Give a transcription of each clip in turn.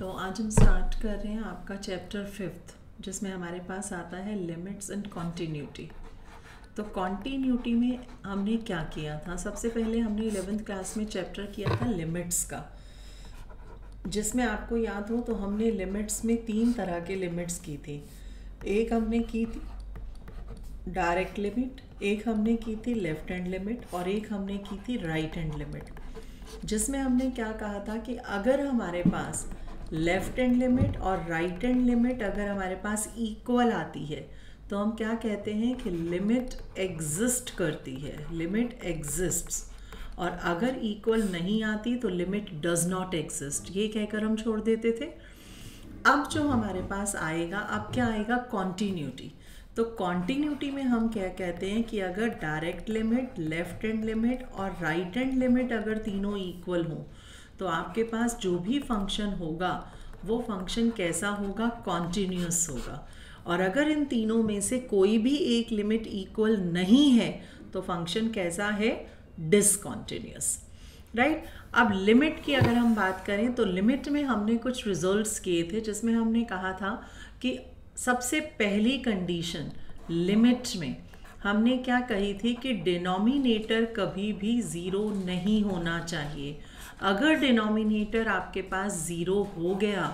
तो आज हम स्टार्ट कर रहे हैं आपका चैप्टर 5 जिसमें हमारे पास आता है लिमिट्स एंड कॉन्टीन्यूटी। तो कॉन्टीन्यूटी में हमने क्या किया था, सबसे पहले हमने 11th क्लास में चैप्टर किया था लिमिट्स का, जिसमें आपको याद हो तो हमने लिमिट्स में 3 तरह के लिमिट्स की थी। एक हमने की थी डायरेक्ट लिमिट, एक हमने की थी लेफ्ट हैंड लिमिट और एक हमने की थी राइट हैंड लिमिट, जिसमें हमने क्या कहा था कि अगर हमारे पास लेफ्ट हैंड लिमिट और राइट हैंड लिमिट अगर हमारे पास इक्वल आती है तो हम क्या कहते हैं कि लिमिट एग्जिस्ट करती है, लिमिट एग्जिस्ट्स। और अगर इक्वल नहीं आती तो लिमिट डज नॉट एग्जिस्ट, ये कहकर हम छोड़ देते थे। अब जो हमारे पास आएगा, अब क्या आएगा, कॉन्टीन्यूटी। तो कॉन्टीन्यूटी में हम क्या कहते हैं कि अगर direct limit, left hand limit और राइट हैंड लिमिट अगर तीनों इक्वल हो तो आपके पास जो भी फंक्शन होगा वो फंक्शन कैसा होगा, कॉन्टिन्यूअस होगा। और अगर इन तीनों में से कोई भी एक लिमिट इक्वल नहीं है तो फंक्शन कैसा है, डिसकॉन्टिन्यूअस, राइट। अब लिमिट की अगर हम बात करें तो लिमिट में हमने कुछ रिजल्ट्स किए थे, जिसमें हमने कहा था कि सबसे पहली कंडीशन लिमिट में हमने क्या कही थी कि डिनोमिनेटर कभी भी ज़ीरो नहीं होना चाहिए। अगर डिनोमिनेटर आपके ज़ीरो हो गया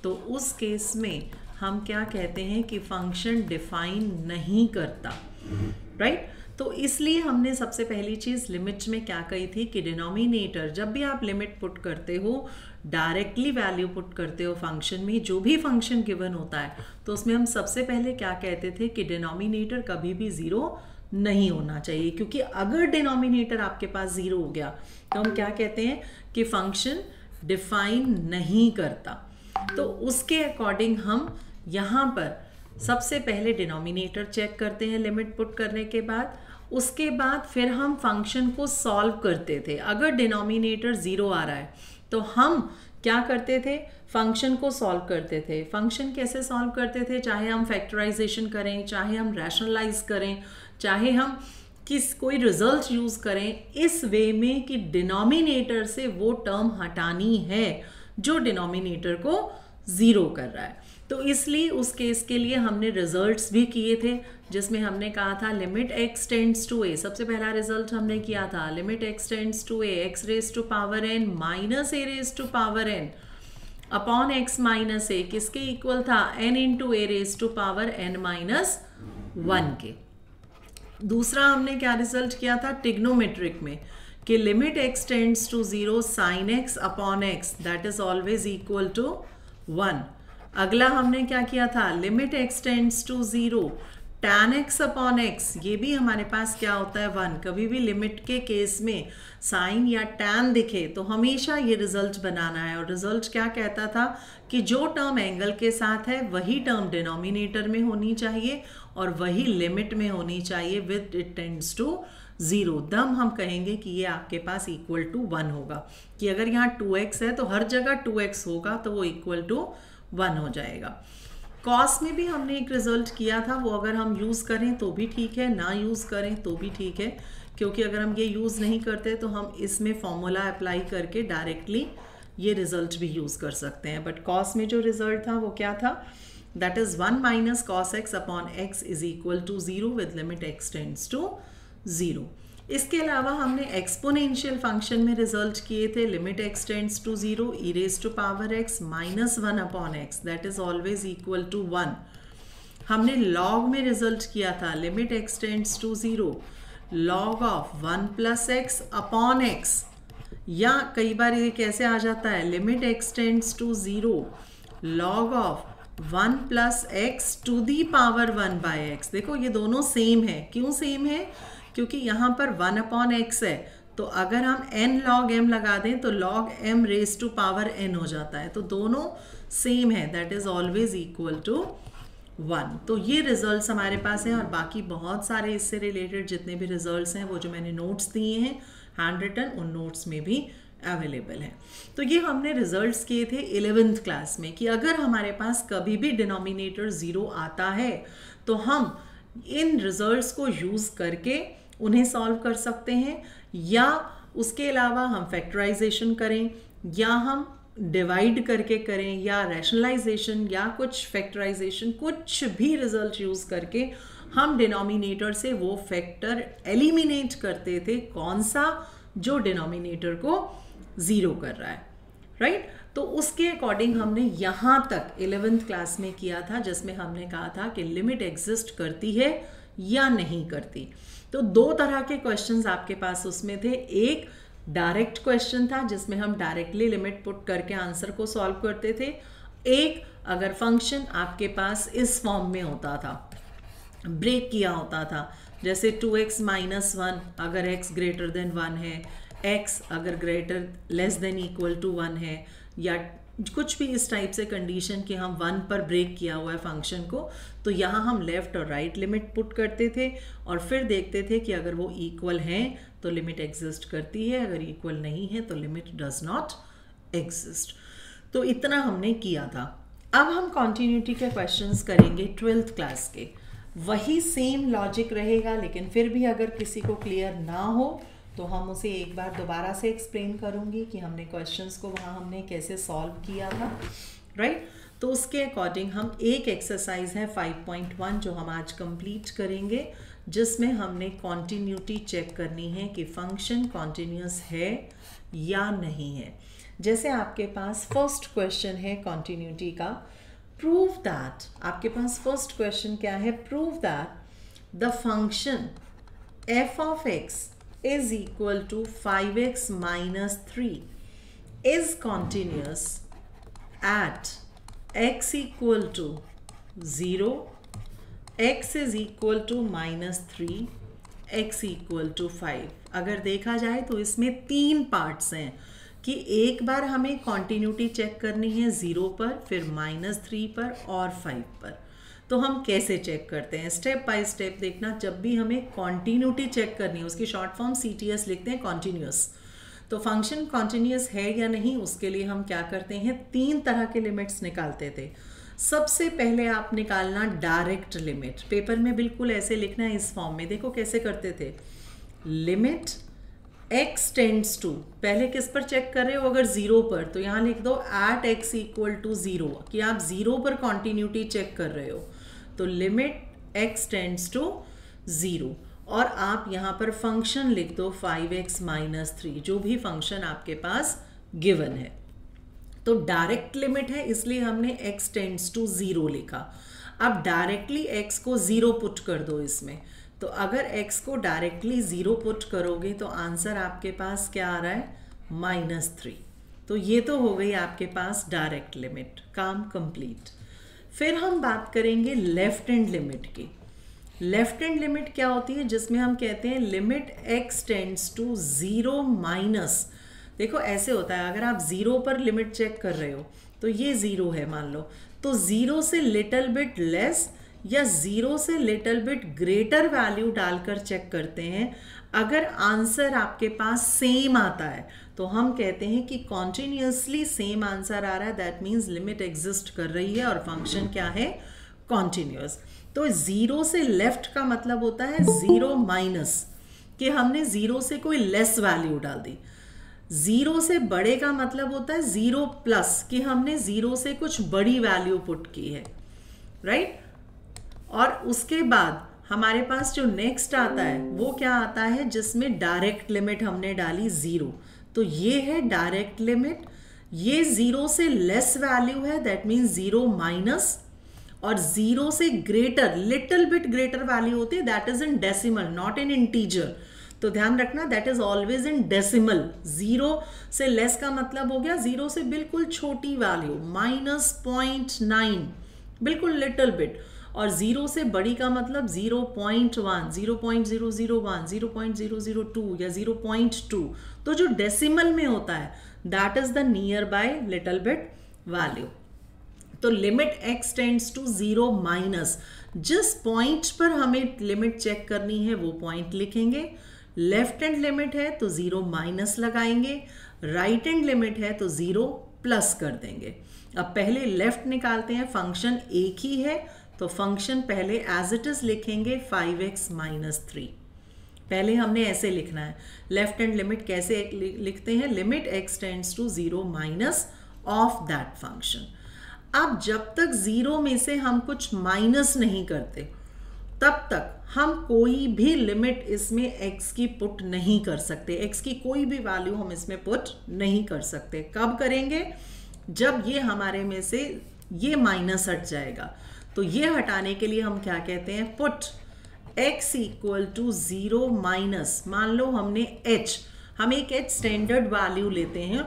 तो उस केस में हम क्या कहते हैं कि फंक्शन डिफाइन नहीं करता, राइट। तो इसलिए हमने सबसे पहली चीज़ लिमिट में क्या कही थी कि डिनोमिनेटर, जब भी आप लिमिट पुट करते हो, डायरेक्टली वैल्यू पुट करते हो फंक्शन में, जो भी फंक्शन गिवन होता है तो उसमें हम सबसे पहले क्या कहते थे कि डिनोमिनेटर कभी भी ज़ीरो नहीं होना चाहिए, क्योंकि अगर डिनोमिनेटर आपके पास ज़ीरो हो गया तो हम क्या कहते हैं कि फंक्शन डिफाइन नहीं करता। तो उसके अकॉर्डिंग हम यहाँ पर सबसे पहले डिनोमिनेटर चेक करते हैं लिमिट पुट करने के बाद, उसके बाद फिर हम फंक्शन को सॉल्व करते थे। अगर डिनोमिनेटर ज़ीरो आ रहा है तो हम क्या करते थे, फंक्शन को सॉल्व करते थे। फंक्शन कैसे सॉल्व करते थे, चाहे हम फैक्टराइजेशन करें, चाहे हम रैशनलाइज करें, चाहे हम कोई रिजल्ट यूज़ करें, इस वे में कि डिनोमिनेटर से वो टर्म हटानी है जो डिनोमिनेटर को ज़ीरो कर रहा है। तो इसलिए उस केस के लिए हमने रिजल्ट्स भी किए थे, जिसमें हमने कहा था limit x tends to a, सबसे पहला रिजल्ट हमने किया था limit x tends to a x raise to power n minus a raise to power n upon x minus a, किसके इक्वल था, n into a raise to power n minus 1 के। दूसरा हमने क्या रिजल्ट किया था ट्रिग्नोमेट्रिक में कि limit x tends to 0 sine x upon x that is always equal to 1। अगला हमने क्या किया था, limit x tends to 0 tan x upon x, ये भी हमारे पास क्या होता है 1। कभी भी लिमिट के केस में साइन या tan दिखे तो हमेशा ये रिजल्ट बनाना है, और रिजल्ट क्या कहता था कि जो टर्म एंगल के साथ है वही टर्म डिनोमिनेटर में होनी चाहिए और वही लिमिट में होनी चाहिए विद इट टेंड्स टू 0। दम हम कहेंगे कि ये आपके पास इक्वल टू 1 होगा, कि अगर यहाँ 2x है तो हर जगह 2x होगा तो वो इक्वल टू 1 हो जाएगा। कॉस में भी हमने एक रिजल्ट किया था, वो अगर हम यूज़ करें तो भी ठीक है, ना यूज़ करें तो भी ठीक है, क्योंकि अगर हम ये यूज़ नहीं करते तो हम इसमें फॉर्मूला अप्लाई करके डायरेक्टली ये रिजल्ट भी यूज़ कर सकते हैं। बट कॉस में जो रिजल्ट था वो क्या था, that is 1 minus cos x upon x is equal to 0 with limit x tends to 0। इसके अलावा हमने एक्सपोनेंशियल फंक्शन में रिजल्ट किए थे limit x tends to 0 e raise to power x minus 1 upon x that is always equal to 1। हमने log में result किया था limit x tends to 0 log of 1 plus x upon x, या कई बार ये कैसे आ जाता है limit x tends to 0 log of 1 plus x to the power 1 by x. देखो ये दोनों सेम है, क्यों सेम है, क्योंकि यहाँ पर 1 अपॉन एक्स है, तो अगर हम n log m लगा दें तो log m raise to power n हो जाता है, तो दोनों सेम है, that is always equal to 1। तो ये रिजल्ट्स हमारे पास हैं, और बाकी बहुत सारे इससे रिलेटेड जितने भी रिजल्ट्स हैं वो जो मैंने नोट्स दिए हैं हैंड रिटन, उन नोट्स में भी अवेलेबल है। तो ये हमने रिजल्ट्स किए थे 11th क्लास में कि अगर हमारे पास कभी भी डिनोमिनेटर 0 आता है तो हम इन रिजल्ट्स को यूज़ करके उन्हें सॉल्व कर सकते हैं, या उसके अलावा हम फैक्टराइजेशन करें, या हम डिवाइड करके करें या रैशनलाइजेशन या कुछ फैक्टराइजेशन, कुछ भी रिजल्ट यूज़ करके हम डिनोमिनेटर से वो फैक्टर एलिमिनेट करते थे, कौन सा, जो डिनोमिनेटर को ज़ीरो कर रहा है, राइट। तो उसके अकॉर्डिंग हमने यहाँ तक 11th क्लास में किया था, जिसमें हमने कहा था कि लिमिट एग्जिस्ट करती है या नहीं करती। तो दो तरह के क्वेश्चंस आपके पास उसमें थे। एक डायरेक्ट क्वेश्चन था जिसमें हम डायरेक्टली लिमिट पुट करके आंसर को सॉल्व करते थे। एक अगर फंक्शन आपके पास इस फॉर्म में होता था, ब्रेक किया होता था, जैसे 2x - 1 अगर x ग्रेटर देन 1 है, x अगर greater less than equal to 1 है, या कुछ भी इस टाइप से कंडीशन कि हम 1 पर ब्रेक किया हुआ है फंक्शन को, तो यहाँ हम लेफ़्ट और राइट लिमिट पुट करते थे और फिर देखते थे कि अगर वो इक्वल हैं तो लिमिट एग्जिस्ट करती है, अगर इक्वल नहीं है तो लिमिट डज नॉट एग्जिस्ट। तो इतना हमने किया था। अब हम कॉन्टिन्यूटी के क्वेश्चंस करेंगे 12th क्लास के। वही सेम लॉजिक रहेगा, लेकिन फिर भी अगर किसी को क्लियर ना हो तो हम उसे एक बार दोबारा से एक्सप्लेन करूँगी कि हमने क्वेश्चंस को वहाँ हमने कैसे सॉल्व किया था, राइट। तो उसके अकॉर्डिंग हम एक एक्सरसाइज है 5.1 जो हम आज कंप्लीट करेंगे, जिसमें हमने कॉन्टिन्यूटी चेक करनी है कि फंक्शन कॉन्टिन्यूस है या नहीं है। जैसे आपके पास फर्स्ट क्वेश्चन है कॉन्टिन्यूटी का, प्रूव दैट, आपके पास फर्स्ट क्वेश्चन क्या है, prove that the function f of x is equal to 5x minus 3 is continuous at x equal to 0, x is equal to -3, x equal to 5। अगर देखा जाए तो इसमें 3 पार्ट्स हैं कि एक बार हमें कॉन्टिन्यूटी चेक करनी है 0 पर, फिर -3 पर और 5 पर। तो हम कैसे चेक करते हैं, स्टेप बाय स्टेप देखना। जब भी हमें कॉन्टिन्यूटी चेक करनी है, उसकी शॉर्ट फॉर्म CTS लिखते हैं, कॉन्टिन्यूस। तो फंक्शन कॉन्टिन्यूस है या नहीं, उसके लिए हम क्या करते हैं, 3 तरह के लिमिट्स निकालते थे। सबसे पहले आप निकालना डायरेक्ट लिमिट। पेपर में बिल्कुल ऐसे लिखना है इस फॉर्म में। देखो कैसे करते थे, लिमिट x टेंड्स टू, पहले किस पर चेक कर रहे हो, अगर 0 पर तो यहाँ लिख दो एट x इक्वल टू 0, कि आप 0 पर कॉन्टिन्यूटी चेक कर रहे हो, तो लिमिट x टेंड्स टू 0। और आप यहाँ पर फंक्शन लिख दो 5x - 3, जो भी फंक्शन आपके पास गिवन है। तो डायरेक्ट लिमिट है इसलिए हमने x टेंड्स टू 0 लिखा। अब डायरेक्टली x को 0 पुट कर दो इसमें, तो अगर x को डायरेक्टली 0 पुट करोगे तो आंसर आपके पास क्या आ रहा है, -3। तो ये तो हो गई आपके पास डायरेक्ट लिमिट, काम कंप्लीट। फिर हम बात करेंगे लेफ्ट हैंड लिमिट की। लेफ्ट हैंड लिमिट क्या होती है, जिसमें हम कहते हैं limit x tends to 0 minus. देखो ऐसे होता है, अगर आप 0 पर लिमिट चेक कर रहे हो तो ये 0 है मान लो, तो 0 से लिटिल बिट लेस या 0 से लिटिल बिट ग्रेटर वैल्यू डालकर चेक करते हैं। अगर आंसर आपके पास सेम आता है तो हम कहते हैं कि कॉन्टिन्यूसली सेम आंसर आ रहा है, दैट मीन्स लिमिट एग्जिस्ट कर रही है और फंक्शन क्या है, कॉन्टिन्यूस। तो 0 से लेफ्ट का मतलब होता है 0 माइनस, कि हमने 0 से कोई लेस वैल्यू डाल दी। 0 से बड़े का मतलब होता है 0 प्लस, कि हमने 0 से कुछ बड़ी वैल्यू पुट की है, राइट। और उसके बाद हमारे पास जो नेक्स्ट आता है वो क्या आता है, जिसमें डायरेक्ट लिमिट हमने डाली 0, तो ये है डायरेक्ट लिमिट। ये 0 से लेस वैल्यू है, दैट मीन्स 0 माइनस, और 0 से greater, little bit greater value होती है, that is in decimal not in integer. तो ध्यान रखना, that is always in decimal. 0 से लेस का मतलब हो गया 0 से बिल्कुल छोटी वैल्यू, -0.9, बिल्कुल लिटिल बिट। और 0 से बड़ी का मतलब 0.1, 0.001, 0.002 या 0.2। तो जो डेसिमल में होता है that is the nearby little bit value. तो limit x tends to 0 minus, जिस पॉइंट पर हमें लिमिट चेक करनी है वो पॉइंट लिखेंगे। लेफ्ट हैंड लिमिट है तो 0 माइनस लगाएंगे, राइट हैंड लिमिट है तो 0 प्लस कर देंगे। अब पहले लेफ्ट निकालते हैं, फंक्शन एक ही है तो फंक्शन पहले एज इट इज लिखेंगे 5x - 3। पहले हमने ऐसे लिखना है। लेफ्ट हैंड लिमिट कैसे लिखते हैं, limit x tends to 0 minus of that function. अब जब तक 0 में से हम कुछ माइनस नहीं करते तब तक हम कोई भी लिमिट इसमें x की पुट नहीं कर सकते, x की कोई भी वैल्यू हम इसमें पुट नहीं कर सकते। कब करेंगे? जब ये हमारे में से ये माइनस हट जाएगा। तो ये हटाने के लिए हम क्या कहते हैं? Put x equal to 0 minus, मान लो हमने h, हम एक h स्टैंडर्ड वैल्यू लेते हैं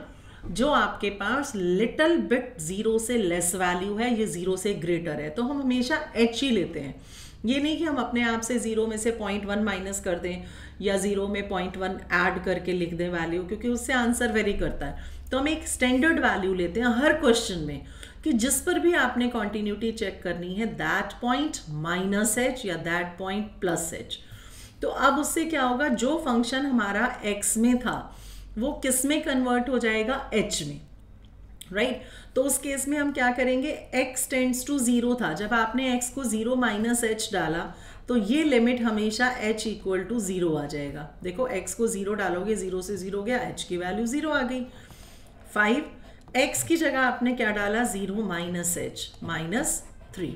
जो आपके पास लिटिल बिट 0 से लेस वैल्यू है, ये 0 से ग्रेटर है, तो हम हमेशा h ही लेते हैं। ये नहीं कि हम अपने आप से 0 में से 0.1 माइनस कर दें या 0 में 0.1 ऐड करके लिख दें वैल्यू, क्योंकि उससे आंसर वेरी करता है। तो हम एक स्टैंडर्ड वैल्यू लेते हैं हर क्वेश्चन में कि जिस पर भी आपने कॉन्टिन्यूटी चेक करनी है, दैट पॉइंट माइनस h या दैट पॉइंट प्लस h। तो अब उससे क्या होगा? जो फंक्शन हमारा x में था वो किस में कन्वर्ट हो जाएगा? h में, राइट? तो उस केस में हम क्या करेंगे? x टेंड्स टू 0 था, जब आपने x को 0 माइनस h डाला तो ये लिमिट हमेशा h इक्वल टू 0 आ जाएगा। देखो x को 0 डालोगे, 0 से 0 गया, h की वैल्यू 0 आ गई। 5, x की जगह आपने क्या डाला? 0 माइनस h माइनस 3।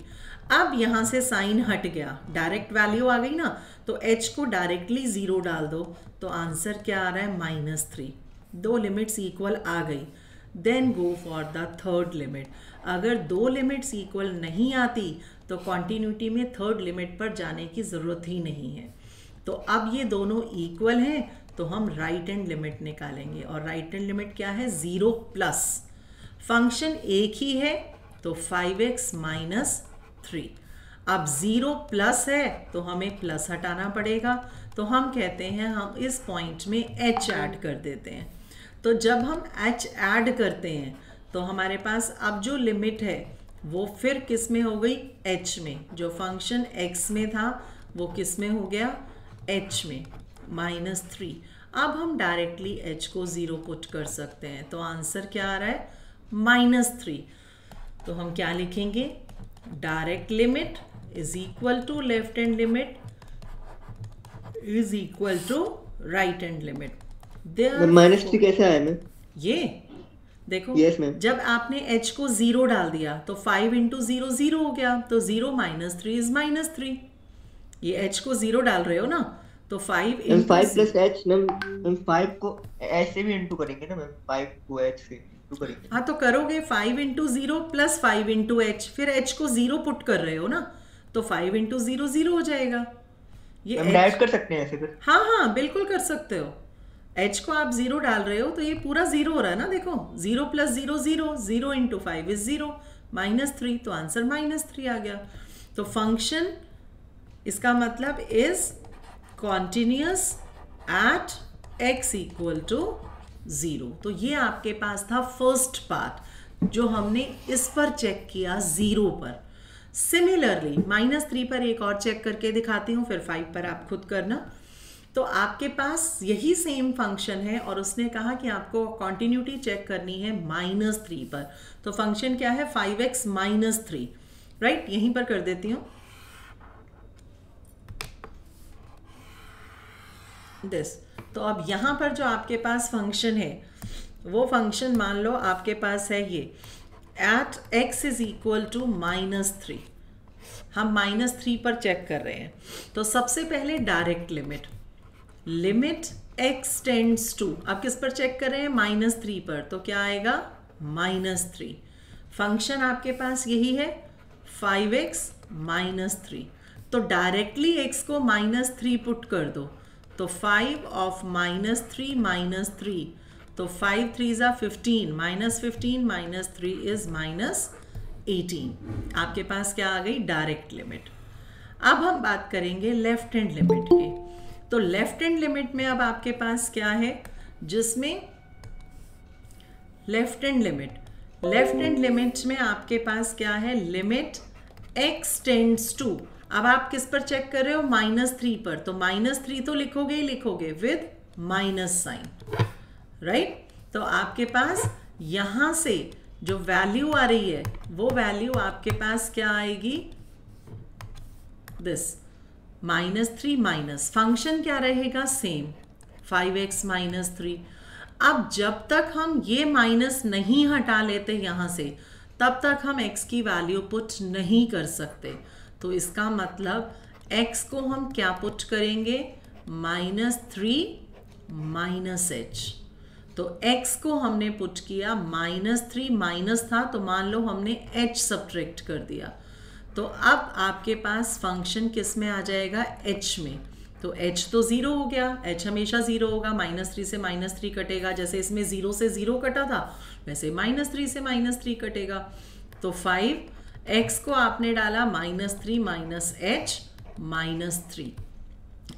अब यहाँ से साइन हट गया, डायरेक्ट वैल्यू आ गई ना, तो h को डायरेक्टली 0 डाल दो, तो आंसर क्या आ रहा है? माइनस 3। दो लिमिट्स इक्वल आ गई। Then go for the third limit. अगर दो लिमिट्स इक्वल नहीं आती तो कॉन्टिन्यूटी में थर्ड लिमिट पर जाने की ज़रूरत ही नहीं है। तो अब ये दोनों इक्वल हैं तो हम राइट हैंड लिमिट निकालेंगे, और राइट हैंड लिमिट क्या है? 0 प्लस, फंक्शन एक ही है तो 5x माइनस 3। अब 0 प्लस है तो हमें प्लस हटाना पड़ेगा, तो हम कहते हैं हम इस पॉइंट में h ऐड कर देते हैं। तो जब हम h ऐड करते हैं तो हमारे पास अब जो लिमिट है वो फिर किस में हो गई? h में। जो फंक्शन x में था वो किस में हो गया? h में, माइनस 3। अब हम डायरेक्टली h को 0 पुट कर सकते हैं, तो आंसर क्या आ रहा है? माइनस 3। तो हम क्या लिखेंगे? Direct limit is equal to left hand limit is equal to right hand limit. Minus 3 कैसे आया मैम? ये देखो, Yes, ma'am. जब आपने h को 0 डाल दिया तो 5 इंटू 0 0 हो गया, तो 0 माइनस 3 इज माइनस 3। ये h को 0 डाल रहे हो ना, तो 5 मैम 5 प्लस h मैम 5 को h से भी इंटू करेंगे ना मैम, 5 को h से इंटू करेंगे। हाँ तो करोगे 5 इंटू 0 प्लस 5 इंटू h, फिर h को 0 पुट कर रहे हो ना, तो 5 इंटू 0 0 हो जाएगा। ये हम ऐड कर सकते हैं ऐसे फिर? हाँ हाँ बिल्कुल कर सकते हो। h को आप 0 डाल रहे हो तो ये पूरा 0 हो रहा है ना, देखो 0 प्लस 0 0, 0 इंटू 5 इज 0, माइनस 3, तो आंसर माइनस 3 आ गया। तो फंक्शन इसका मतलब is continuous at x equal to 0। तो ये आपके पास था फर्स्ट पार्ट जो हमने इस पर चेक किया 0 पर। सिमिलरली माइनस 3 पर एक और चेक करके दिखाती हूँ, फिर 5 पर आप खुद करना। तो आपके पास यही सेम फंक्शन है और उसने कहा कि आपको कॉन्टिन्यूटी चेक करनी है माइनस 3 पर। तो फंक्शन क्या है? 5x minus 3, right? यहीं पर कर देती हूँ दिस। तो अब यहाँ पर जो आपके पास फंक्शन है वो फंक्शन मान लो आपके पास है ये at x is equal to minus 3। हम माइनस 3 पर चेक कर रहे हैं, तो सबसे पहले direct limit, limit x tends to, अब किस पर चेक कर रहे हैं? माइनस 3 पर, तो क्या आएगा? माइनस 3। फंक्शन आपके पास यही है 5x माइनस 3, तो डायरेक्टली x को माइनस 3 पुट कर दो, तो 5 ऑफ माइनस 3 माइनस 3, तो 5 3 ज़ा 15, माइनस 15 माइनस 3 इज माइनस 18। आपके पास क्या आ गई? Direct limit. अब हम बात करेंगे लेफ्ट हैंड लिमिट की। तो लेफ्ट हैंड लिमिट में अब आपके पास क्या है? जिसमें लेफ्ट हैंड लिमिट में आपके पास क्या है? लिमिट x टेंड्स टू, अब आप किस पर चेक कर रहे हो? माइनस 3 पर, तो माइनस 3 तो लिखोगे ही लिखोगे विद माइनस साइन, राइट? तो आपके पास यहां से जो वैल्यू आ रही है वो वैल्यू आपके पास क्या आएगी? दिस माइनस 3 माइनस, फंक्शन क्या रहेगा? Same 5x minus 3। अब जब तक हम ये माइनस नहीं हटा लेते यहाँ से, तब तक हम x की वैल्यू पुट नहीं कर सकते। तो इसका मतलब x को हम क्या पुट करेंगे, -3 -h। तो x को हमने पुट किया, -3 माइनस था तो मान लो हमने h सब्ट्रैक्ट कर दिया। तो अब आपके पास फंक्शन किस में आ जाएगा, h में। तो h तो 0 हो गया, h हमेशा 0 होगा, -3 से -3 कटेगा, जैसे इसमें 0 से 0 कटा था वैसे -3 से -3 कटेगा। तो 5x को आपने डाला -3 -h -3,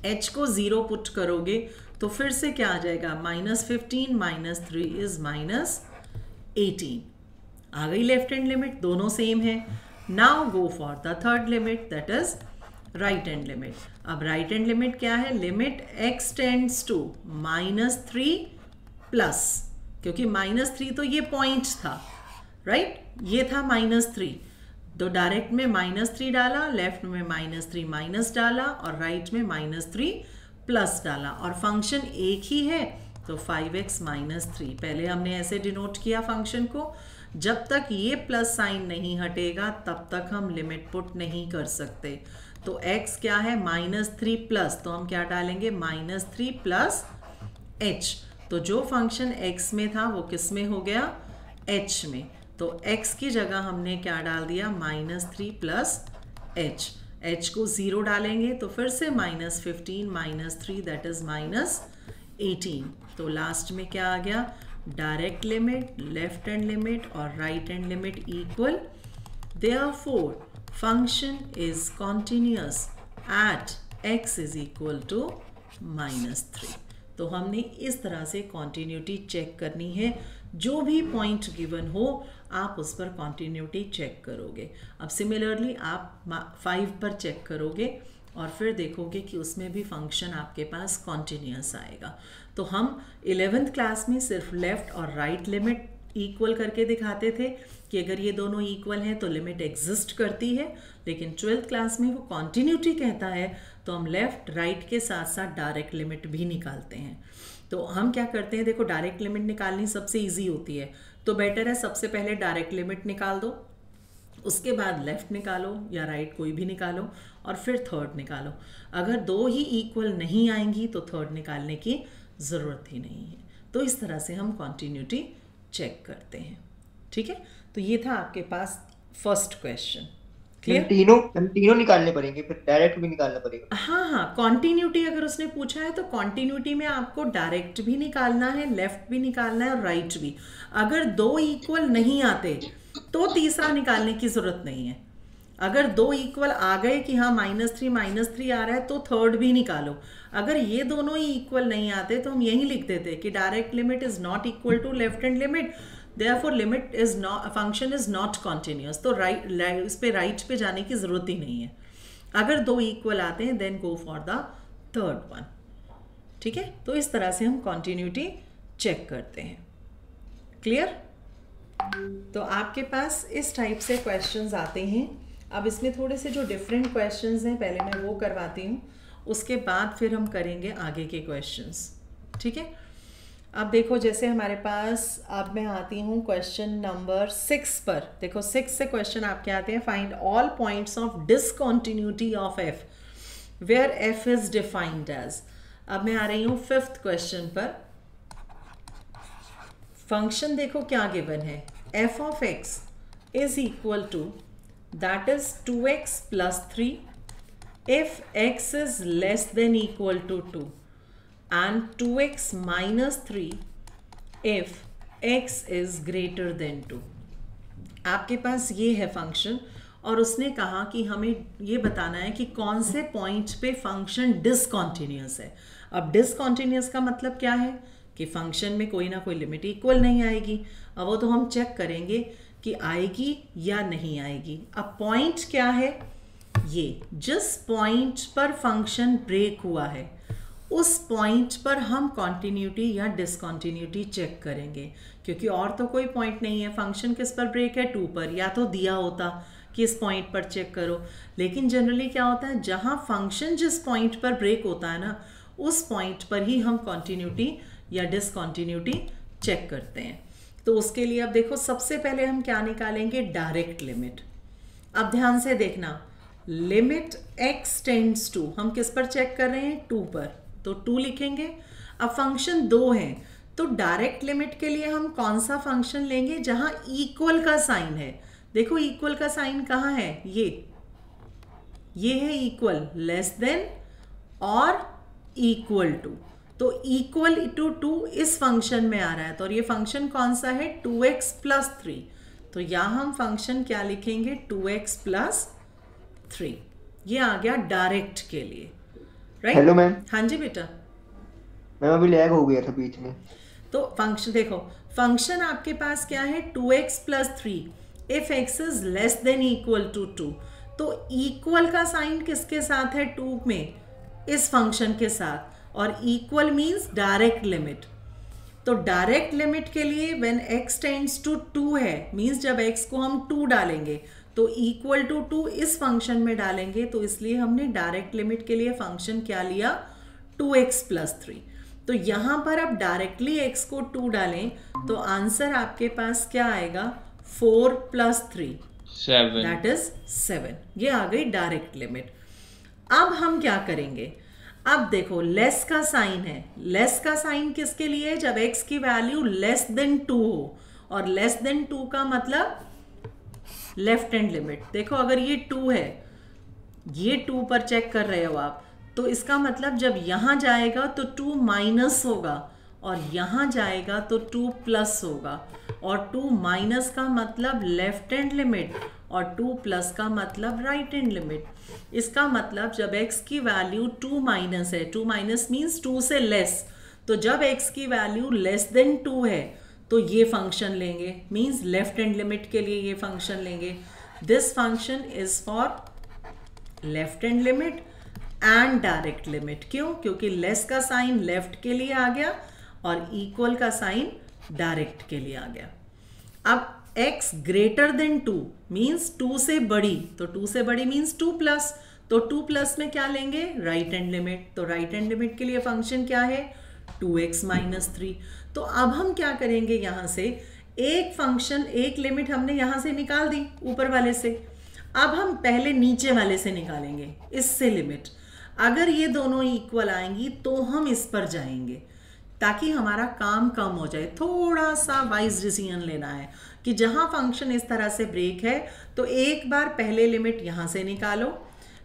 h को 0 पुट करोगे तो फिर से क्या आ जाएगा, -15 -3 इज -18। आ गई लेफ्ट हैंड लिमिट, दोनों सेम है। Now go for the third limit, that is right hand limit. अब राइट हैंड लिमिट क्या है, limit x tends to -3 plus, क्योंकि -3 तो ये पॉइंट था, राइट, ये था -3, तो डायरेक्ट में -3 डाला, लेफ्ट में -3 माइनस डाला और राइट में -3 प्लस डाला, और फंक्शन एक ही है तो 5x -3। पहले हमने ऐसे डिनोट किया फंक्शन को, जब तक ये प्लस साइन नहीं हटेगा तब तक हम लिमिट पुट नहीं कर सकते। तो x क्या है, -3 प्लस, तो हम क्या डालेंगे, -3 प्लस h। तो जो फंक्शन x में था वो किस में हो गया, h में। तो x की जगह हमने क्या डाल दिया, -3 प्लस h। h को 0 डालेंगे तो फिर से -15 -3 दैट इज -18। तो लास्ट में क्या आ गया, direct limit, left hand limit और right hand limit equal, therefore function is continuous at x is equal to -3। तो हमने इस तरह से कॉन्टिन्यूटी चेक करनी है, जो भी पॉइंट गिवन हो आप उस पर कॉन्टिन्यूटी चेक करोगे। अब सिमिलरली आप 5 पर चेक करोगे और फिर देखोगे कि उसमें भी फंक्शन आपके पास कॉन्टिन्यूअस आएगा। तो हम 11th क्लास में सिर्फ लेफ्ट और राइट लिमिट इक्वल करके दिखाते थे कि अगर ये दोनों इक्वल हैं तो लिमिट एग्जिस्ट करती है, लेकिन 12th क्लास में वो कॉन्टिन्यूटी कहता है तो हम लेफ्ट राइट के साथ साथ डायरेक्ट लिमिट भी निकालते हैं। तो हम क्या करते हैं, देखो डायरेक्ट लिमिट निकालनी सबसे इजी होती है, तो बेटर है सबसे पहले डायरेक्ट लिमिट निकाल दो, उसके बाद लेफ्ट निकालो या राइट कोई भी निकालो और फिर थर्ड निकालो। अगर दो ही इक्वल नहीं आएंगी तो थर्ड निकालने की ज़रूरत ही नहीं है। तो इस तरह से हम कॉन्टिन्यूटी चेक करते हैं, ठीक है। तो ये था आपके पास फर्स्ट क्वेश्चन। हम तीनों निकालने पड़ेंगे, फिर डायरेक्ट भी निकालना पड़ेगा। हाँ, कॉन्टिन्यूटी अगर उसने पूछा है तो कॉन्टिन्यूटी में आपको डायरेक्ट भी निकालना है, लेफ्ट भी निकालना है और राइट भी। अगर दो इक्वल नहीं आते तो तीसरा निकालने की जरूरत नहीं है। अगर दो इक्वल आ गए कि हाँ -3 आ रहा है तो थर्ड भी निकालो। अगर ये दोनों ही इक्वल नहीं आते तो हम यही लिख देते कि direct limit is not equal to left hand limit, therefore limit is not, function is not continuous। तो इस पे राइट पे जाने की जरूरत ही नहीं है। अगर दो इक्वल आते हैं then go for the third one, ठीक है। तो इस तरह से हम कॉन्टिन्यूटी चेक करते हैं। क्लियर? तो आपके पास इस टाइप से क्वेश्चंस आते हैं। अब इसमें थोड़े से जो डिफरेंट क्वेश्चंस हैं पहले मैं वो करवाती हूँ, उसके बाद फिर हम करेंगे आगे के क्वेश्चंस, ठीक है। अब देखो जैसे हमारे पास, अब मैं आती हूँ क्वेश्चन नंबर 6 पर। देखो 6 से क्वेश्चन आपके आते हैं, find all points of discontinuity of f where f is defined as. अब मैं आ रही हूँ 5th क्वेश्चन पर। फंक्शन देखो क्या गिवन है, f of x is equal to that is 2x plus 3 if x is less than equal to 2 and 2x minus 3 if x is greater than 2। आपके पास ये है फंक्शन और उसने कहा कि हमें ये बताना है कि कौन से पॉइंट पे फंक्शन डिसकॉन्टिन्यूअस है। अब डिसकॉन्टिन्यूअस का मतलब क्या है कि फंक्शन में कोई ना कोई लिमिट इक्वल नहीं आएगी। अब वो तो हम चेक करेंगे कि आएगी या नहीं आएगी। अब पॉइंट क्या है, ये जिस पॉइंट पर फंक्शन ब्रेक हुआ है उस पॉइंट पर हम कॉन्टिन्यूटी या डिसकॉन्टिन्यूटी चेक करेंगे, क्योंकि और तो कोई पॉइंट नहीं है। फंक्शन किस पर ब्रेक है, 2 पर, या तो दिया होता कि इस पॉइंट पर चेक करो, लेकिन जनरली क्या होता है, जहां फंक्शन जिस पॉइंट पर ब्रेक होता है ना उस पॉइंट पर ही हम कॉन्टिन्यूटी या डिसकॉन्टिन्यूटी चेक करते हैं। तो उसके लिए अब देखो सबसे पहले हम क्या निकालेंगे, डायरेक्ट लिमिट। अब ध्यान से देखना, लिमिट x टेंड्स टू, हम किस पर चेक कर रहे हैं, 2 पर, तो 2 लिखेंगे। अब फंक्शन 2 है, तो डायरेक्ट लिमिट के लिए हम कौन सा फंक्शन लेंगे, जहां इक्वल का साइन है। देखो इक्वल का साइन कहाँ है, ये है इक्वल, लेस देन और इक्वल टू। तो इक्वल टू 2 इस फंक्शन में आ रहा है, तो ये फंक्शन कौन सा है, 2x प्लस 3। तो यहाँ हम फंक्शन क्या लिखेंगे, 2x प्लस 3। ये आ गया डायरेक्ट के लिए, राइट। Hello ma'am. हाँ जी बेटा। मैम अभी लैग हो गया था बीच में। तो फंक्शन देखो, फंक्शन आपके पास क्या है, 2x plus 3 if x is less than equal to 2। तो इक्वल का साइन किसके साथ है, 2 में, इस फंक्शन के साथ, और इक्वल मींस डायरेक्ट लिमिट। तो डायरेक्ट लिमिट के लिए व्हेन x टेंड्स टू 2 है, मींस जब x को हम 2 डालेंगे तो इक्वल टू 2 इस फंक्शन में डालेंगे, तो इसलिए हमने डायरेक्ट लिमिट के लिए फंक्शन क्या लिया, 2x प्लस 3। तो यहां पर अब डायरेक्टली x को 2 डालें तो आंसर आपके पास क्या आएगा, 4 प्लस 3 7, दैट इज 7। ये आ गई डायरेक्ट लिमिट। अब हम क्या करेंगे, अब देखो लेस का साइन है, लेस का साइन किसके लिए, जब x की वैल्यू लेस देन 2 हो, और लेस देन 2 का मतलब लेफ्ट हैंड लिमिट। देखो अगर ये 2 है, ये 2 पर चेक कर रहे हो आप, तो इसका मतलब जब यहां जाएगा तो 2 माइनस होगा, और यहां जाएगा तो 2 प्लस होगा, और 2 माइनस का मतलब लेफ्ट हैंड लिमिट, और 2 प्लस का मतलब राइट हैंड लिमिट। इसका मतलब जब x की वैल्यू 2 माइनस है, 2 माइनस मीन्स 2 से लेस, तो जब x की वैल्यू लेस देन 2 है तो ये फंक्शन लेंगे, मीन्स लेफ्ट हैंड लिमिट के लिए ये फंक्शन लेंगे। This function is for left hand limit and direct limit. क्यों, क्योंकि लेस का साइन लेफ्ट के लिए आ गया और इक्वल का साइन डायरेक्ट के लिए आ गया। अब x ग्रेटर देन 2 मीन्स 2 से बड़ी, तो 2 से बड़ी मीन्स 2 प्लस, तो 2 प्लस में क्या लेंगे, राइट हैंड लिमिट। तो राइट हैंड लिमिट के लिए फंक्शन क्या है, 2x माइनस 3। तो अब हम क्या करेंगे, यहां से एक फंक्शन, एक लिमिट हमने यहां से निकाल दी ऊपर वाले से, अब हम पहले नीचे वाले से निकालेंगे, इससे लिमिट। अगर ये दोनों इक्वल आएंगी तो हम इस पर जाएंगे, ताकि हमारा काम कम हो जाए। थोड़ा सा वाइज डिसीजन लेना है कि जहां फंक्शन इस तरह से ब्रेक है तो एक बार पहले लिमिट यहां से निकालो,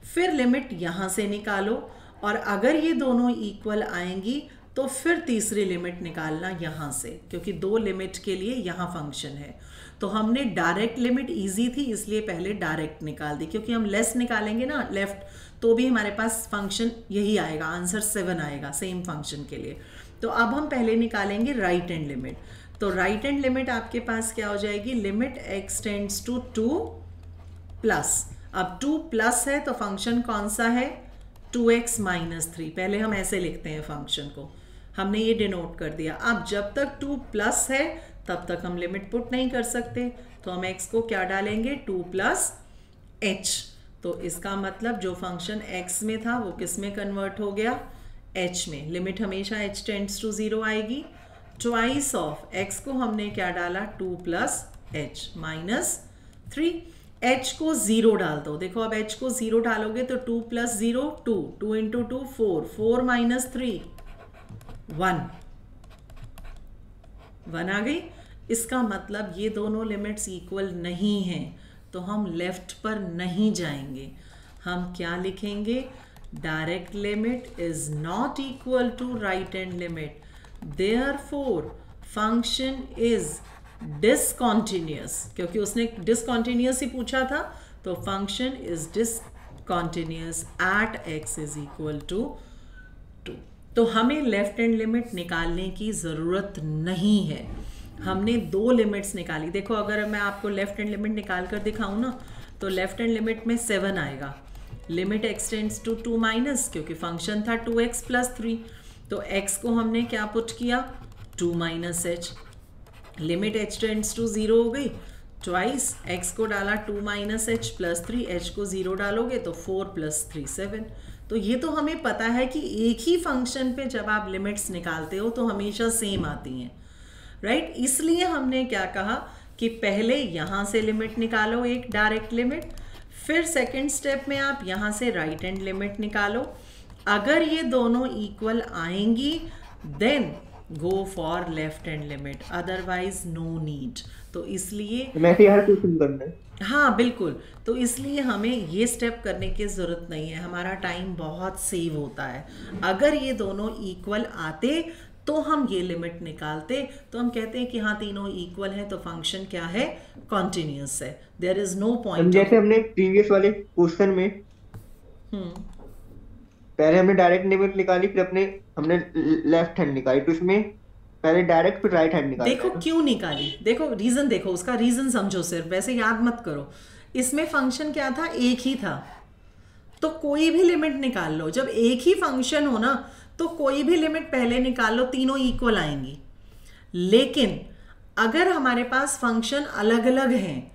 फिर लिमिट यहां से निकालो, और अगर ये दोनों इक्वल आएंगी तो फिर तीसरी लिमिट निकालना यहां से, क्योंकि 2 लिमिट के लिए यहां फंक्शन है। तो हमने डायरेक्ट लिमिट इजी थी इसलिए पहले डायरेक्ट निकाल दी, क्योंकि हम लेस निकालेंगे ना लेफ्ट, तो भी हमारे पास फंक्शन यही आएगा, आंसर 7 आएगा सेम फंक्शन के लिए। तो अब हम पहले निकालेंगे राइट हैंड लिमिट। तो राइट हैंड लिमिट आपके पास क्या हो जाएगी, limit x tends to 2 plus, अब 2 प्लस है तो फंक्शन कौन सा है, 2x माइनस 3। पहले हम ऐसे लिखते हैं फंक्शन को, हमने ये डिनोट कर दिया। अब जब तक 2 प्लस है तब तक हम लिमिट पुट नहीं कर सकते, तो हम x को क्या डालेंगे, 2 प्लस h। तो इसका मतलब जो फंक्शन x में था वो किस में कन्वर्ट हो गया, h में। लिमिट हमेशा h टेंड्स टू 0 आएगी। ट्वाइस ऑफ x को हमने क्या डाला, 2 प्लस h माइनस 3। h को 0 डाल दो, देखो अब h को 0 डालोगे तो 2 प्लस 0 2, 2 इंटू 2 4, 4 माइनस 3 1 आ गई। इसका मतलब ये दोनों लिमिट्स इक्वल नहीं हैं, तो हम लेफ्ट पर नहीं जाएंगे। हम क्या लिखेंगे, direct limit is not equal to right hand limit, therefore function is discontinuous. क्योंकि उसने डिसकंटिन्यूअस ही पूछा था, तो function is discontinuous at x is equal to 2। तो हमें लेफ्ट हैंड लिमिट निकालने की ज़रूरत नहीं है, हमने 2 लिमिट्स निकाली। देखो अगर मैं आपको लेफ्ट हैंड लिमिट निकाल कर दिखाऊं ना, तो लेफ्ट हैंड लिमिट में 7 आएगा। Limit x tends to 2 minus, क्योंकि फंक्शन था 2x प्लस 3, तो x को हमने क्या पुट किया, 2 minus h। Limit h tends to 0 हो गई, ट्वाइस x को डाला 2 माइनस h प्लस 3, h को 0 डालोगे तो 4 प्लस 3 7। तो ये तो हमें पता है कि एक ही फंक्शन पे जब आप लिमिट्स निकालते हो तो हमेशा सेम आती हैं, राइट। इसलिए हमने क्या कहा कि पहले यहाँ से लिमिट निकालो, एक डायरेक्ट लिमिट, फिर सेकंड स्टेप में आप यहाँ से राइट हैंड लिमिट निकालो। अगर ये दोनों इक्वल आएंगी then go for left hand limit, otherwise no need. तो इसलिए मैं हर क्वेश्चन करना है। हाँ बिल्कुल, तो इसलिए हमें ये स्टेप करने की ज़रूरत नहीं है, हमारा टाइम बहुत सेव होता है। अगर ये दोनों इक्वल आते तो हम ये लिमिट निकालते, तो हम कहते हैं कि हाँ तीनों इक्वल है तो फंक्शन क्या है, कॉन्टिन्यूस है, देयर इज नो पॉइंट। जैसे हमने प्रीवियस वाले क्वेश्चन में पहले हमने डायरेक्ट लिमिट निकाली, फिर हमने लेफ्ट हैंड निकाली, तो इसमें पहले डायरेक्ट फिर राइट हैंड निकाली। देखो क्यों निकाली, देखो रीजन, देखो उसका रीजन समझो, सिर्फ वैसे याद मत करो। इसमें फंक्शन क्या था, एक ही था, तो कोई भी लिमिट निकाल लो। जब एक ही फंक्शन हो ना तो कोई भी लिमिट पहले निकाल लो, तीनों इक्वल आएंगी। लेकिन अगर हमारे पास फंक्शन अलग अलग हैं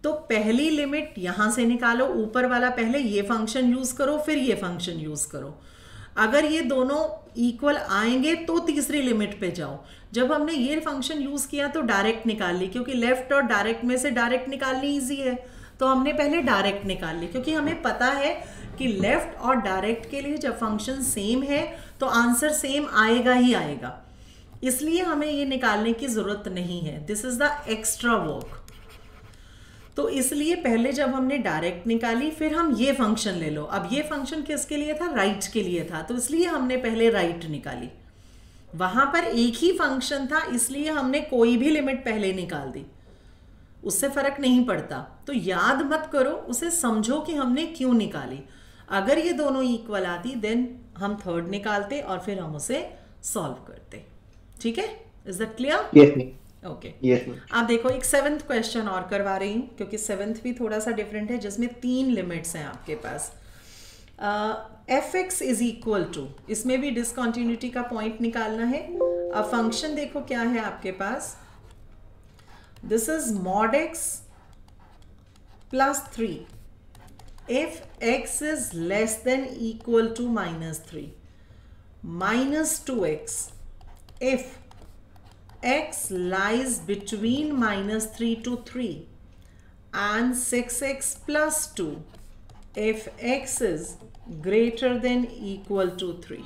तो पहली लिमिट यहां से निकालो, ऊपर वाला पहले ये फंक्शन यूज करो, फिर ये फंक्शन यूज करो। अगर ये दोनों इक्वल आएंगे तो तीसरी लिमिट पे जाओ। जब हमने ये फंक्शन यूज किया तो डायरेक्ट निकाल ली, क्योंकि लेफ्ट और डायरेक्ट में से डायरेक्ट निकालनी इजी है, तो हमने पहले डायरेक्ट निकाल ली, क्योंकि हमें पता है कि लेफ्ट और डायरेक्ट के लिए जब फंक्शन सेम है तो आंसर सेम आएगा ही आएगा। इसलिए हमें ये निकालने की जरूरत नहीं है, this is the extra work. तो इसलिए पहले जब हमने डायरेक्ट निकाली फिर हम ये फंक्शन ले लो। अब ये फंक्शन किसके लिए था, राइट के लिए था, तो इसलिए हमने पहले राइट निकाली। वहां पर एक ही फंक्शन था इसलिए हमने कोई भी लिमिट पहले निकाल दी, उससे फर्क नहीं पड़ता। तो याद मत करो, उसे समझो कि हमने क्यों निकाली। अगर ये दोनों इक्वल आती देन हम थर्ड निकालते और फिर हम उसे सॉल्व करते। ठीक है, is that clear? Yes ma'am. Okay, yes ma'am. आप देखो एक 7th क्वेश्चन और करवा रही हूँ, क्योंकि 7th भी थोड़ा सा डिफरेंट है, जिसमें 3 लिमिट्स हैं आपके पास। fx इज इक्वल टू, इसमें भी डिसकंटिन्यूटी का पॉइंट निकालना है। अब फंक्शन देखो क्या है आपके पास, this is mod x plus 3 if x is less than equal to -3, minus 2x if x lies between -3 to 3, and 6x plus 2 if x is greater than equal to 3।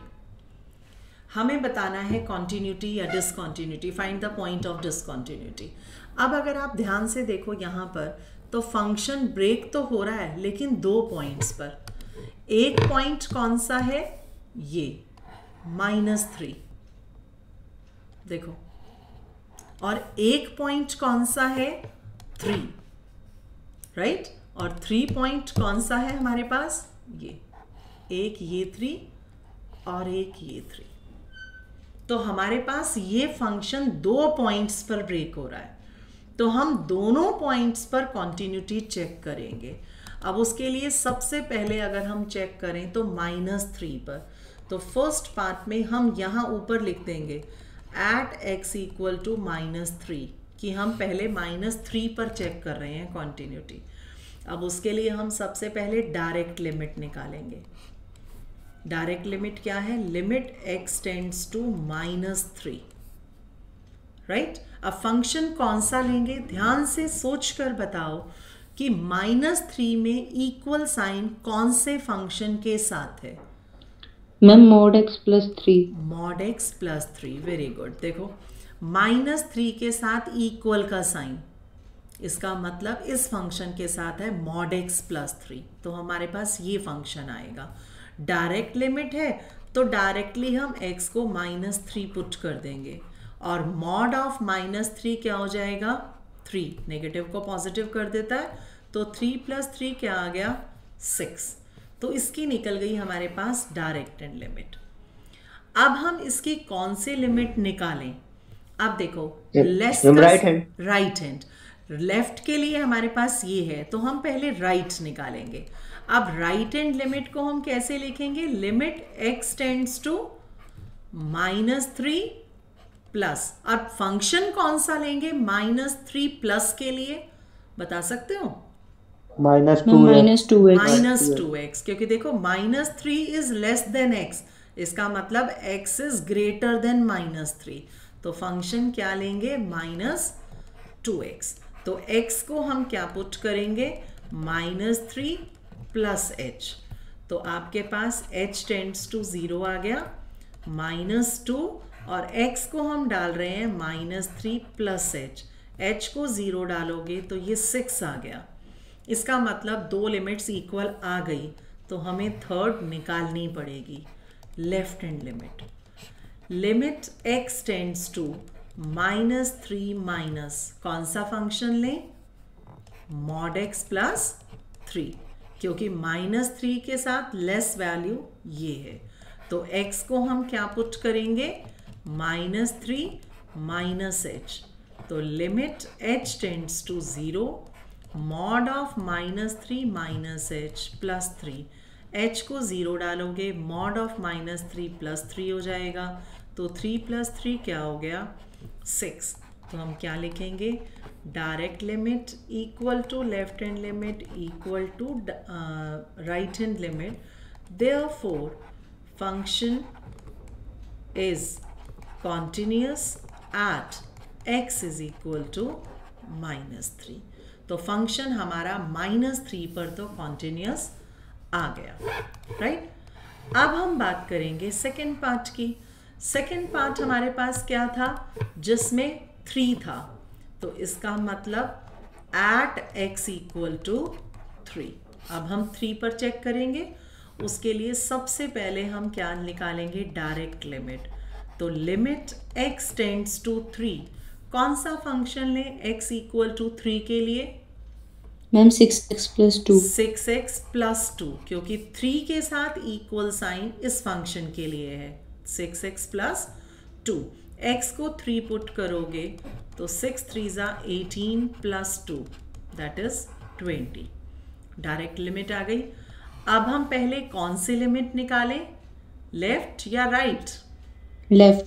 हमें बताना है कॉन्टिन्यूटी या discontinuity, find the point of discontinuity. अब अगर आप ध्यान से देखो यहाँ पर तो फंक्शन ब्रेक तो हो रहा है लेकिन 2 पॉइंट्स पर। एक पॉइंट कौन सा है, ये -3 देखो, और एक पॉइंट कौन सा है, 3, राइट। और 3 पॉइंट कौन सा है हमारे पास, ये एक, ये 3 और एक ये 3। तो हमारे पास ये फंक्शन 2 पॉइंट्स पर ब्रेक हो रहा है, तो हम दोनों पॉइंट्स पर कॉन्टिन्यूटी चेक करेंगे। अब उसके लिए सबसे पहले अगर हम चेक करें तो -3 पर, तो फर्स्ट पार्ट में हम यहाँ ऊपर लिख देंगे एट x इक्वल टू -3, कि हम पहले -3 पर चेक कर रहे हैं कॉन्टिन्यूटी। अब उसके लिए हम सबसे पहले डायरेक्ट लिमिट निकालेंगे। डायरेक्ट लिमिट क्या है, limit x tends to -3, right. अब फंक्शन कौन सा लेंगे, ध्यान से सोच कर बताओ कि -3 में इक्वल साइन कौन से फंक्शन के साथ है। Ma'am mod x plus 3। mod x plus 3, very good. देखो -3 के साथ इक्वल का साइन, इसका मतलब इस फंक्शन के साथ है mod x plus 3, तो हमारे पास ये फंक्शन आएगा। डायरेक्ट लिमिट है तो डायरेक्टली हम x को -3 पुट कर देंगे, और mod ऑफ -3 क्या हो जाएगा, 3, नेगेटिव को पॉजिटिव कर देता है, तो 3 + 3 क्या आ गया, 6। तो इसकी निकल गई हमारे पास डायरेक्ट हैंड लिमिट। अब हम इसकी कौन सी लिमिट निकालें, अब देखो लेस राइट हैंड, लेफ्ट के लिए हमारे पास ये है तो हम पहले राइट निकालेंगे। अब राइट हैंड लिमिट को हम कैसे लिखेंगे, limit x tends to -3 plus, अब फंक्शन कौन सा लेंगे -3 प्लस के लिए, बता सकते हो, -2x -2x, क्योंकि देखो -3 इज लेस देन x, इसका मतलब x इज ग्रेटर देन -3, तो फंक्शन क्या लेंगे -2x। तो x को हम क्या पुट करेंगे -3 प्लस h, तो आपके पास h टेंड्स टू 0 आ गया, -2 और x को हम डाल रहे हैं -3 प्लस h को 0 डालोगे तो ये 6 आ गया। इसका मतलब दो लिमिट्स इक्वल आ गई, तो हमें थर्ड निकालनी पड़ेगी, left hand limit. Limit x tends to -3 minus कौन सा फंक्शन लें, mod x प्लस 3, क्योंकि -3 के साथ लेस वैल्यू ये है, तो x को हम क्या पुट करेंगे -3 माइनस h, तो limit h tends to 0 mod of -3 minus h plus 3, h को 0 डालोगे mod ऑफ -3 प्लस 3 हो जाएगा, तो 3 प्लस 3 क्या हो गया 6, तो हम क्या लिखेंगे direct limit equal to left hand limit equal to right hand limit, therefore function is continuous at x is equal to -3, तो फंक्शन हमारा -3 पर तो कॉन्टिन्यूस आ गया, राइट। अब हम बात करेंगे सेकेंड पार्ट की। सेकेंड पार्ट हमारे पास क्या था, जिसमें 3 था, तो इसका मतलब एट x इक्वल टू 3। अब हम 3 पर चेक करेंगे, उसके लिए सबसे पहले हम क्या निकालेंगे डायरेक्ट लिमिट, तो लिमिट x टेंड्स टू 3, कौन सा फंक्शन लें x इक्वल टू 3 के लिए, ma'am 6x plus 2 6x plus 2, क्योंकि 3 के साथ इक्वल साइन इस फंक्शन के लिए है, 6x प्लस 2, x को 3 पुट करोगे तो 6 3 18 plus 2 that is 20, direct limit आ गई। अब हम पहले कौन सी लिमिट निकालें, लेफ्ट या राइट, लेफ्ट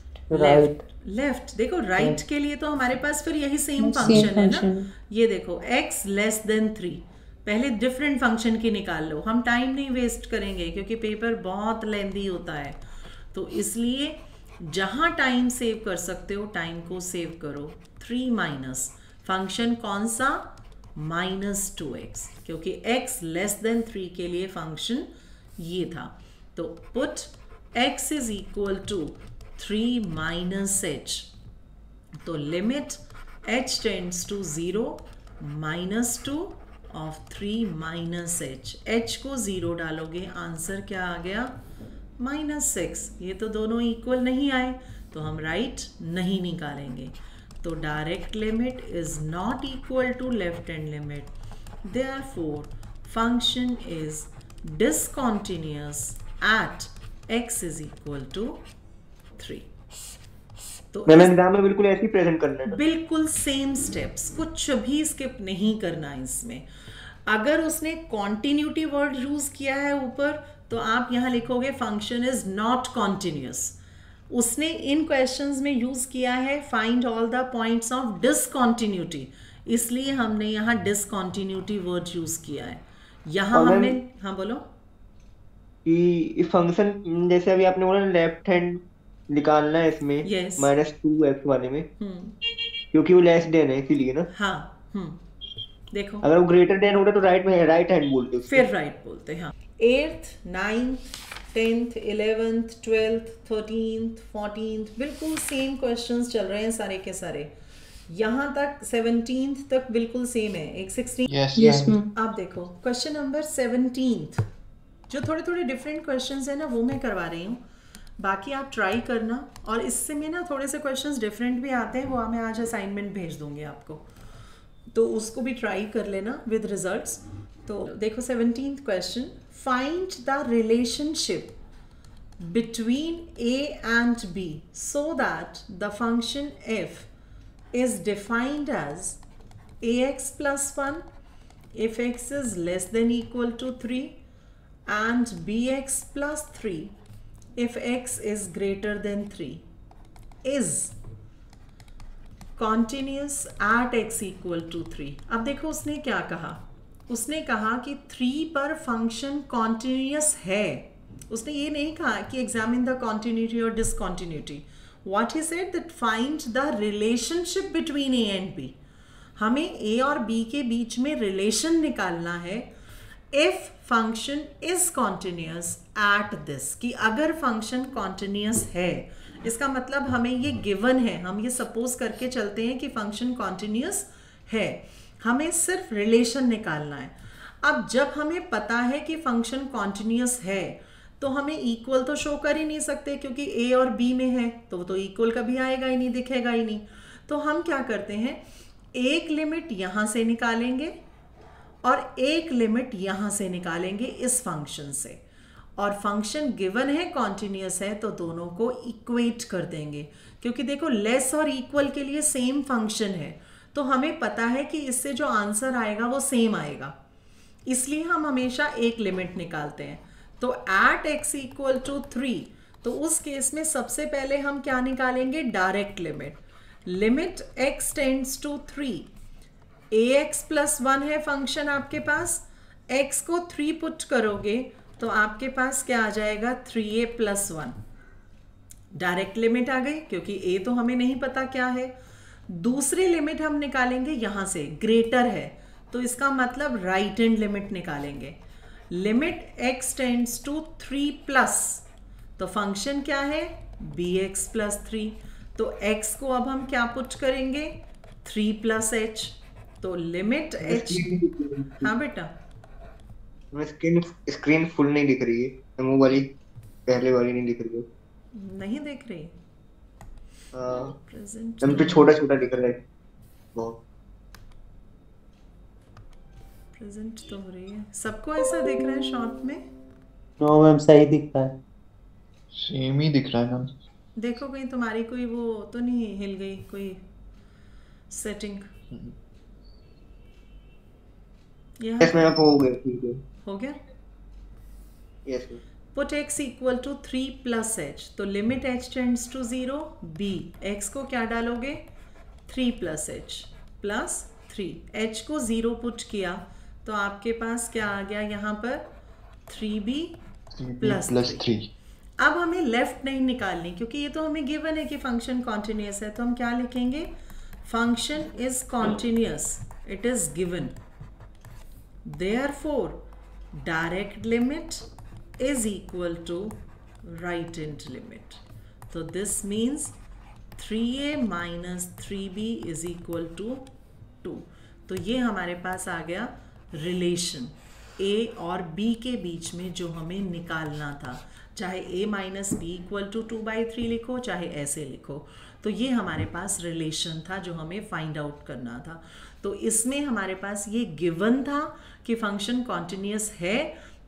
लेफ्ट। देखो राइट के लिए तो हमारे पास फिर यही सेम फंक्शन है ना, ये देखो x लेस देन 3, पहले डिफरेंट फंक्शन की निकाल लो, हम टाइम नहीं वेस्ट करेंगे क्योंकि पेपर बहुत लेंदी होता है, तो इसलिए जहां टाइम सेव कर सकते हो टाइम को सेव करो। 3 माइनस फंक्शन कौन सा -2x, क्योंकि x लेस देन 3 के लिए फंक्शन ये था, तो put x is equal to 3 minus h, तो limit h tends to 0 -2 of 3 minus h को 0 डालोगे आंसर क्या आ गया -6। ये तो दोनों इक्वल नहीं आए, तो हम राइट नहीं निकालेंगे, तो direct limit is not equal to left hand limit, therefore function is discontinuous at x is equal to 3। तो मैम एग्जाम में बिल्कुल ऐसे ही प्रेजेंट करना है, बिल्कुल सेम स्टेप्स, कुछ भी स्किप नहीं करना इसमें। अगर उसने कॉन्टिन्यूटी वर्ड यूज किया है ऊपर, तो आप यहाँ लिखोगे फंक्शन इज नॉट कॉन्टिन्यूअस। उसने इन क्वेश्चंस में यूज किया है find all the points of discontinuity, इसलिए हमने यहाँ डिसकॉन्टिन्यूटी वर्ड यूज किया है। यहाँ और हमने मैम हाँ बोलो, कि फंक्शन जैसे अभी आपने बोला लेफ्ट हैंड निकालना है इसमें Yes. -2x वाले में, क्योंकि वो लेस देन है इसीलिए ना। हाँ देखो अगर वो ग्रेटर देन होता तो राइट हैंड बोलते उसको। फिर राइट बोलते हैं। हाँ 8th 9th 10th 11th 12th 13th 14th बिल्कुल सेम क्वेश्चंस चल रहे हैं सारे के सारे, यहाँ तक 17th तक बिल्कुल सेम है। एक 16 यस मैम आप देखो क्वेश्चन नंबर 17th, जो थोड़े थोड़े डिफरेंट क्वेश्चंस है ना वो मैं करवा रही हूँ, बाकी आप ट्राई करना, और इससे में ना थोड़े से क्वेश्चंस डिफरेंट भी आते हैं, वो मैं आज असाइनमेंट भेज दूंगी आपको, तो उसको भी ट्राई कर लेना विद रिजल्ट्स। तो देखो 17th question, find the relationship between a and b so that the function f is defined as ax plus 1 if x is less than equal to 3 and bx plus 3 if x is greater than 3 is continuous at x equal to 3। अब देखो उसने क्या कहा, उसने कहा कि 3 पर function continuous है। उसने ये नहीं कहा कि एग्जामिन द कॉन्टिन्यूटी और discontinuity. What he said that find the relationship between A and B. हमें ए और बी के बीच में रिलेशन निकालना है if function is continuous at this, कि अगर फंक्शन कॉन्टिन्यूस है, इसका मतलब हमें ये गिवन है, हम ये सपोज करके चलते हैं कि फंक्शन कॉन्टिन्यूस है, हमें सिर्फ रिलेशन निकालना है। अब जब हमें पता है कि फंक्शन कॉन्टिन्यूस है तो हमें इक्वल तो शो कर ही नहीं सकते, क्योंकि ए और बी में है तो वो तो इक्वल कभी आएगा ही नहीं, दिखेगा ही नहीं। तो हम क्या करते हैं, एक लिमिट यहाँ से निकालेंगे और एक लिमिट यहाँ से निकालेंगे इस फंक्शन से, और फंक्शन गिवन है कॉन्टिन्यूस है तो दोनों को इक्वेट कर देंगे, क्योंकि देखो लेस और इक्वल के लिए सेम फंक्शन है, तो हमें पता है कि इससे जो आंसर आएगा वो सेम आएगा, इसलिए हम हमेशा एक लिमिट निकालते हैं। तो एट x इक्वल टू 3, तो उस केस में सबसे पहले हम क्या निकालेंगे, direct limit. Limit x tends to 3, ax plus 1 है फंक्शन आपके पास, x को 3 पुट करोगे तो आपके पास क्या आ जाएगा, 3a प्लस 1। डायरेक्ट लिमिट आ गई, क्योंकि a तो हमें नहीं पता क्या है। दूसरी लिमिट हम निकालेंगे यहाँ से, ग्रेटर है तो इसका मतलब राइट हैंड लिमिट निकालेंगे। Limit x tends to 3 plus, तो फंक्शन क्या है, bx प्लस 3, तो x को अब हम क्या पुट करेंगे, 3 प्लस h, तो लिमिट h। हाँ बेटा, स्क्रीन फुल नहीं दिख रही है, डेमो वाली पहले वाली नहीं दिख रही है। नहीं देख रही, प्रेजेंट हम तो छोटा छोटा दिख रहा है बहुत। प्रेजेंट तो हो रही है, सबको ऐसा दिख रहा है शॉर्ट में? नो मैम, सही दिख रहा है, सेम ही दिख रहा है मैम। देखो कहीं तुम्हारी कोई वो तो नहीं हिल गई, कोई सेटिंग? यस मैम, हो गया, ठीक है, हो गया। Yes ma'am. Put x equal to 3 plus h, तो limit h tends to 0, b, x को क्या डालोगे, 3 प्लस h प्लस 3, h को 0 पुट किया तो आपके पास क्या आ गया यहाँ पर, 3b प्लस 3। अब हमें लेफ्ट नहीं निकालनी, क्योंकि ये तो हमें गिवन है कि फंक्शन कॉन्टिन्यूस है, तो हम क्या लिखेंगे, function is continuous, it is given, therefore direct limit is equal to right hand limit. So this means 3a minus 3b is equal to 2. तो ये हमारे पास आ गया रिलेशन a और b के बीच में जो हमें निकालना था, चाहे a minus B equal to 2/3 लिखो, चाहे ऐसे लिखो, तो ये हमारे पास रिलेशन था जो हमें फाइंड आउट करना था। तो इसमें हमारे पास ये गिवन था कि फंक्शन कॉन्टिन्यूस है,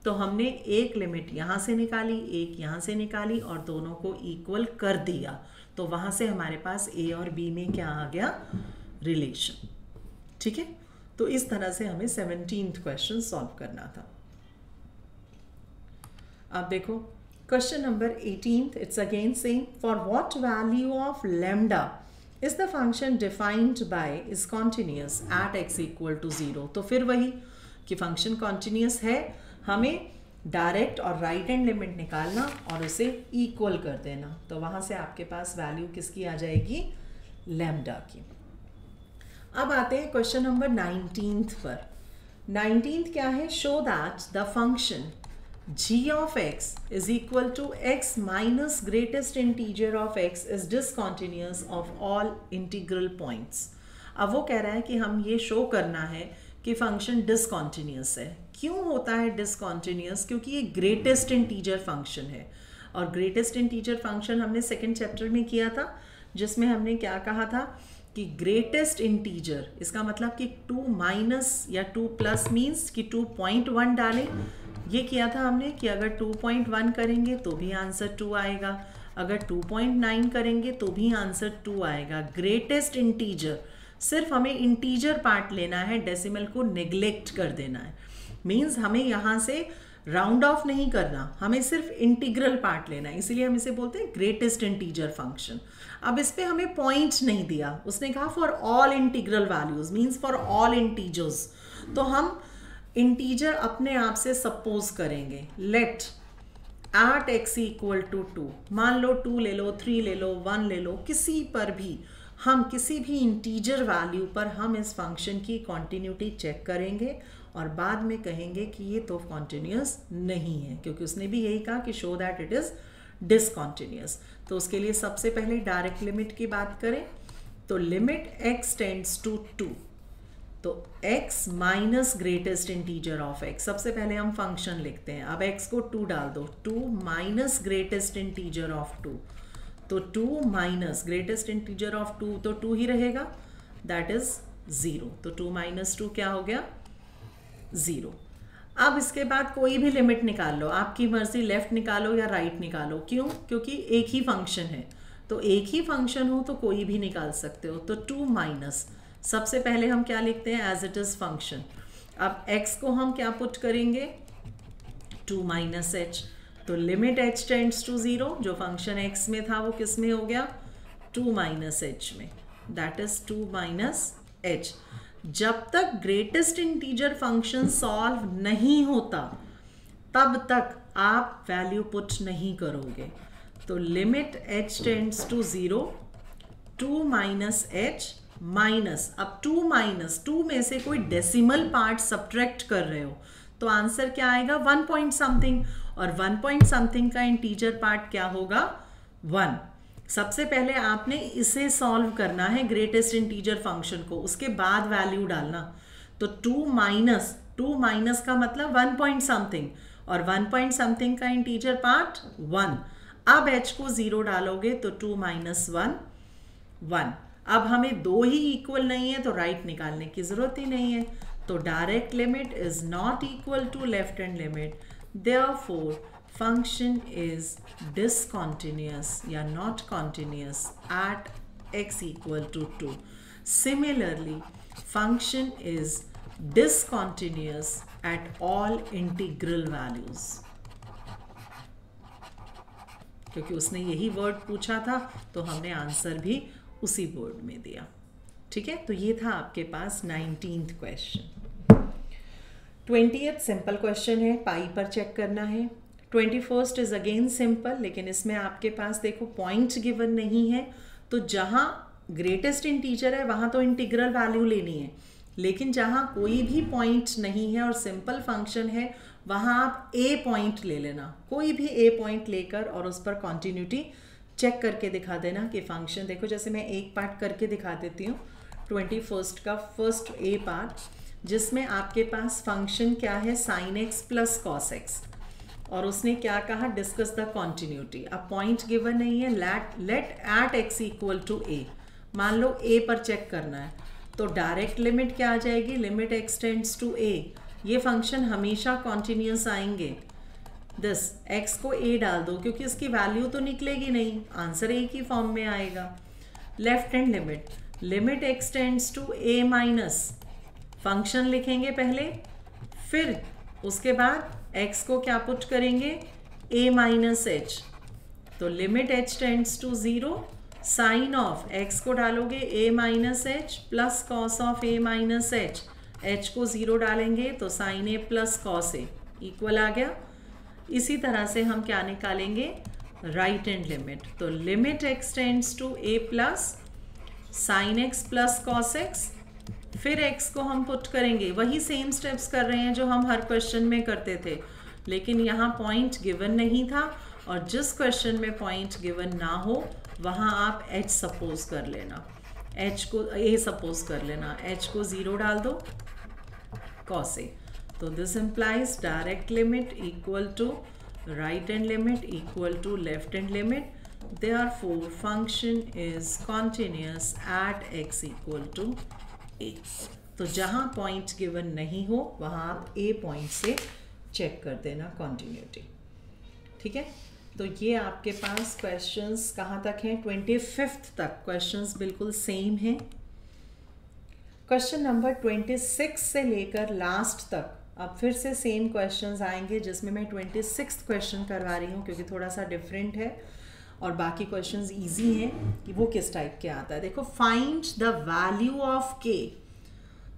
तो हमने एक लिमिट यहाँ से निकाली, एक यहाँ से निकाली और दोनों को इक्वल कर दिया, तो वहाँ से हमारे पास a और b में क्या आ गया, रिलेशन। ठीक है, तो इस तरह से हमें 17th क्वेश्चन सॉल्व करना था। अब देखो question number 18th, it's again same, for what value of lambda is the function defined by is continuous at x equal to 0। तो फिर वही कि फंक्शन कॉन्टिन्यूस है, हमें डायरेक्ट और राइट हैंड लिमिट निकालना और उसे इक्वल कर देना, तो वहाँ से आपके पास वैल्यू किसकी आ जाएगी, लैम्डा की। अब आते हैं क्वेश्चन नंबर 19th पर। 19th क्या है, show that the function g of x is equal to x minus greatest integer of x is discontinuous of all integral points. अब वो कह रहा है कि हम ये शो करना है कि फंक्शन डिसकॉन्टिन्यूस है। क्यों होता है डिसकॉन्टिन्यूस, क्योंकि ये ग्रेटेस्ट इंटीजर फंक्शन है, और ग्रेटेस्ट इंटीजर फंक्शन हमने सेकंड चैप्टर में किया था, जिसमें हमने क्या कहा था कि ग्रेटेस्ट इंटीजर, इसका मतलब कि 2 माइनस या 2 प्लस मीन्स कि 2.1 डालें। ये किया था हमने कि अगर 2.1 करेंगे तो भी आंसर 2 आएगा, अगर 2.9 करेंगे तो भी आंसर 2 आएगा। ग्रेटेस्ट इंटीजर, सिर्फ हमें इंटीजर पार्ट लेना है, डेसिमल को नेग्लेक्ट कर देना है। मीन्स हमें यहाँ से राउंड ऑफ नहीं करना, हमें सिर्फ इंटीग्रल पार्ट लेना है, इसीलिए हम इसे बोलते हैं ग्रेटेस्ट इंटीजर फंक्शन। अब इस पे हमें पॉइंट नहीं दिया, उसने कहा for all integral values, means for all integers. तो हम इंटीजर अपने आप से सपोज करेंगे, let at x equal to 2, मान लो 2 ले लो, 3 ले लो, 1 ले लो, किसी पर भी हम किसी भी इंटीजर वैल्यू पर हम इस फंक्शन की कॉन्टिन्यूटी चेक करेंगे और बाद में कहेंगे कि ये तो कॉन्टिन्यूस नहीं है, क्योंकि उसने भी यही कहा कि show that it is discontinuous. तो उसके लिए सबसे पहले डायरेक्ट लिमिट की बात करें तो लिमिट x टेंड्स टू 2, तो x minus greatest integer of x, सबसे पहले हम फंक्शन लिखते हैं। अब x को 2 डाल दो, 2 माइनस ग्रेटेस्ट इंटीजर ऑफ 2, तो 2 माइनस ग्रेटेस्ट इंटीजर ऑफ 2 तो 2 ही रहेगा, दैट इज 0। तो 2 माइनस 2 क्या हो गया? 0। अब इसके बाद कोई भी लिमिट निकाल लो, आपकी मर्जी, लेफ्ट निकालो या राइट निकालो। क्यों? क्योंकि एक ही फंक्शन है, तो एक ही फंक्शन हो तो कोई भी निकाल सकते हो। तो 2 माइनस, सबसे पहले हम क्या लिखते हैं? As it is function. अब x को हम क्या पुट करेंगे? 2 माइनस एच, तो लिमिट h टेंड्स टू 0, जो फंक्शन x में था वो किस में हो गया? 2 माइनस एच में, दैट इज 2 माइनस एच। जब तक ग्रेटेस्ट इंटीजर फंक्शन सॉल्व नहीं होता तब तक आप वैल्यू पुट नहीं करोगे। तो limit h tends to 0, 2 minus H minus, अब 2 माइनस 2 में से कोई डेसिमल पार्ट सब्ट्रैक्ट कर रहे हो तो आंसर क्या आएगा? 1 पॉइंट समथिंग, और 1 पॉइंट समथिंग का इंटीजर पार्ट क्या होगा? 1। सबसे पहले आपने इसे सॉल्व करना है, ग्रेटेस्ट इंटीजर फंक्शन को, उसके बाद वैल्यू डालना। तो 2 माइनस का मतलब 1 पॉइंट समथिंग, और 1 पॉइंट समथिंग का इंटीजर पार्ट 1। अब h को 0 डालोगे तो 2 माइनस 1 1। अब हमें दो ही इक्वल नहीं है तो राइट निकालने की जरूरत ही नहीं है। तो direct limit is not equal to left hand limit, therefore function is discontinuous या not continuous at x equal to 2। Similarly function is discontinuous at all integral values, क्योंकि उसने यही वर्ड पूछा था तो हमने आंसर भी उसी वर्ड में दिया। ठीक है, तो ये था आपके पास 19th question. 20th simple question है, पाई पर चेक करना है। 21st इज अगेन सिंपल, लेकिन इसमें आपके पास देखो पॉइंट गिवन नहीं है, तो जहां ग्रेटेस्ट इंटीजर है वहां तो इंटीग्रल वैल्यू लेनी है, लेकिन जहां कोई भी पॉइंट नहीं है और सिंपल फंक्शन है वहां आप a पॉइंट ले लेना, कोई भी a पॉइंट लेकर और उस पर कॉन्टिन्यूटी चेक करके दिखा देना कि फंक्शन, देखो जैसे मैं एक पार्ट करके दिखा देती हूँ 21st का फर्स्ट a पार्ट, जिसमें आपके पास फंक्शन क्या है? sin x plus cos x, और उसने क्या कहा? Discuss the continuity. अब पॉइंट गिवन नहीं है, let at x equal to a, मान लो a पर चेक करना है, तो डायरेक्ट लिमिट क्या आ जाएगी? Limit x tends to a। ये फंक्शन हमेशा कॉन्टिन्यूस आएंगे। दिस x को a डाल दो, क्योंकि इसकी वैल्यू तो निकलेगी नहीं, आंसर एक ही फॉर्म में आएगा। Left hand limit, limit x tends to a minus, function लिखेंगे पहले, फिर उसके बाद x को क्या पुट करेंगे? a माइनस एच, तो limit h tends to 0, sine of x को डालोगे a minus h plus cos of a minus h, h को 0 डालेंगे तो sine a plus cos a equal आ गया। इसी तरह से हम क्या निकालेंगे? राइट हैंड लिमिट, तो limit x tends to a plus sine x plus cos x, फिर x को हम पुट करेंगे, वही सेम स्टेप्स कर रहे हैं जो हम हर क्वेश्चन में करते थे, लेकिन यहाँ पॉइंट गिवन नहीं था, और जिस क्वेश्चन में पॉइंट गिवन ना हो वहाँ आप h सपोज कर लेना, h को a सपोज कर लेना, h को 0 डाल दो cos a। तो this implies direct limit equal to right hand limit equal to left hand limit, therefore function is continuous at x equal to a। तो जहाँ पॉइंट गिवन नहीं हो वहाँ आप a पॉइंट से चेक कर देना कॉन्टिन्यूटी। ठीक है, तो ये आपके पास क्वेश्चंस कहाँ तक हैं? 25th तक क्वेश्चंस बिल्कुल सेम हैं। क्वेश्चन नंबर 26 से लेकर लास्ट तक अब फिर से सेम क्वेश्चंस आएंगे, जिसमें मैं 26th क्वेश्चन करवा रही हूँ क्योंकि थोड़ा सा डिफरेंट है और बाकी क्वेश्चंस इजी हैं कि वो किस टाइप के आता है। देखो, find the value of k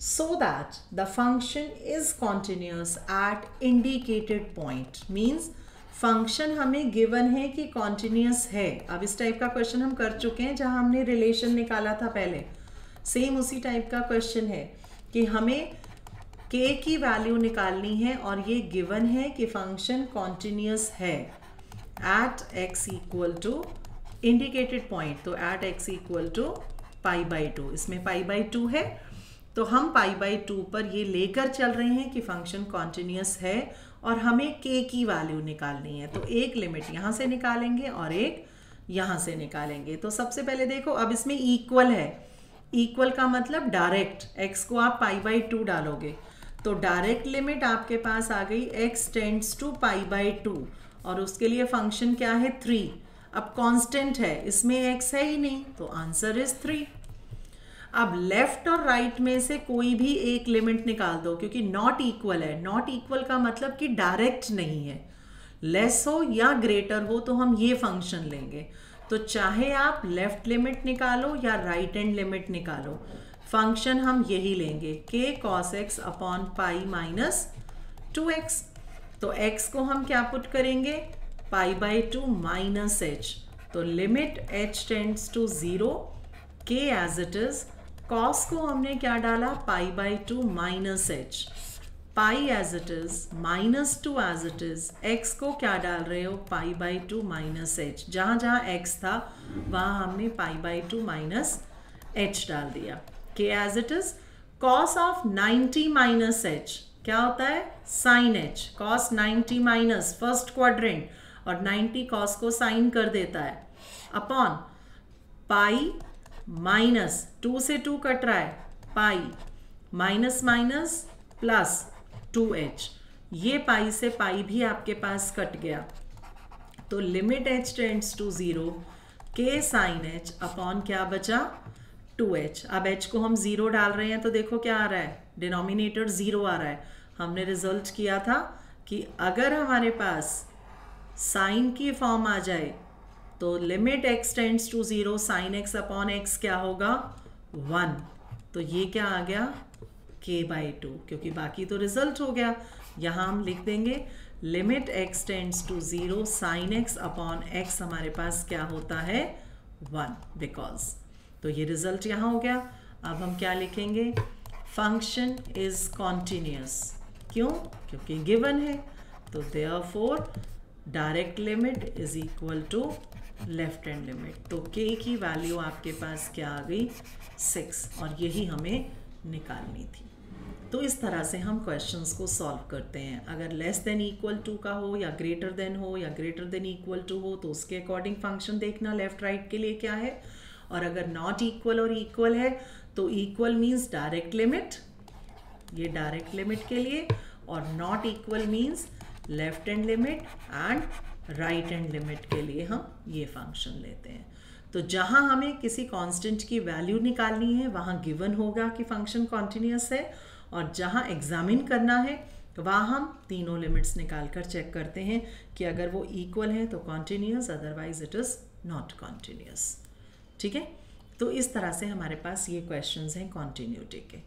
so that the function is continuous at indicated point means function हमें गिवन है कि कॉन्टिन्यूस है। अब इस टाइप का क्वेश्चन हम कर चुके हैं जहां हमने रिलेशन निकाला था पहले, सेम उसी टाइप का क्वेश्चन है कि हमें k की वैल्यू निकालनी है और ये गिवन है कि फंक्शन कॉन्टिन्यूस है at x equal to indicated point, तो एट x इक्वल टू π/2, इसमें π/2 है तो हम π/2 पर ये लेकर चल रहे हैं कि फंक्शन कॉन्टिन्यूस है और हमें k की वैल्यू निकालनी है। तो एक लिमिट यहाँ से निकालेंगे और एक यहाँ से निकालेंगे। तो सबसे पहले देखो, अब इसमें इक्वल है, इक्वल का मतलब डायरेक्ट, x को आप π/2 डालोगे तो डायरेक्ट लिमिट आपके पास आ गई x टेंड्स टू π/2 और उसके लिए फंक्शन क्या है 3। अब कांस्टेंट है, इसमें x है ही नहीं तो आंसर इज 3। अब लेफ्ट और राइट में से कोई भी एक लिमिट निकाल दो क्योंकि नॉट इक्वल है। नॉट इक्वल का मतलब कि डायरेक्ट नहीं है, लेस हो या ग्रेटर हो तो हम ये फंक्शन लेंगे। तो चाहे आप लेफ्ट लिमिट निकालो या राइट हैंड लिमिट निकालो, फंक्शन हम यही लेंगे k cos x upon pi minus 2x। तो x को हम क्या पुट करेंगे π/2 माइनस h, तो limit h tends to 0, k as it is, cos को हमने क्या डाला π/2 minus h, pi as it is, minus 2 as it is, x को क्या डाल रहे हो π/2 माइनस h, जहाँ जहाँ x था वहाँ हमने π/2 माइनस h डाल दिया, k as it is. cos of 90 minus h क्या होता है sin h, cos 90 minus first quadrant और 90 cos को साइन कर देता है, अपॉन पाई माइनस 2 से 2 कट रहा है, pi minus minus plus 2h, ये पाई से पाई भी आपके पास कट गया तो limit h tends to 0, k sine h upon क्या बचा 2h। अब h को हम 0 डाल रहे हैं तो देखो क्या आ रहा है, डिनोमिनेटर 0 आ रहा है। हमने रिजल्ट किया था कि अगर हमारे पास साइन की फॉर्म आ जाए तो limit x tends to 0 sine x upon x क्या होगा 1, तो ये क्या आ गया k/2, क्योंकि बाकी तो रिजल्ट हो गया। यहाँ हम लिख देंगे limit x tends to 0 sine x upon x हमारे पास क्या होता है 1 बिकॉज, तो ये रिजल्ट यहाँ हो गया। अब हम क्या लिखेंगे, फंक्शन इज कॉन्टिन्यूस, क्यों, क्योंकि गिवन है, तो therefore direct limit is equal to left hand limit. तो k की वैल्यू आपके पास क्या आ गई 6 और यही हमें निकालनी थी। तो इस तरह से हम क्वेश्चंस को सॉल्व करते हैं। अगर लेस देन इक्वल टू का हो या ग्रेटर देन हो या ग्रेटर देन इक्वल टू हो तो उसके अकॉर्डिंग फंक्शन देखना लेफ्ट राइट के लिए क्या है, और अगर नॉट इक्वल और इक्वल है तो इक्वल मीन्स डायरेक्ट लिमिट, ये डायरेक्ट लिमिट के लिए, और not equal means left hand limit and right hand limit के लिए हम ये फंक्शन लेते हैं। तो जहाँ हमें किसी कांस्टेंट की वैल्यू निकालनी है वहाँ गिवन होगा कि फंक्शन कॉन्टिन्यूस है, और जहाँ एग्जामिन करना है वहाँ हम तीनों लिमिट्स निकाल कर चेक करते हैं कि अगर वो इक्वल है तो continuous, otherwise it is not continuous. ठीक है, तो इस तरह से हमारे पास ये क्वेश्चंस हैं कॉन्टिन्यूटी के।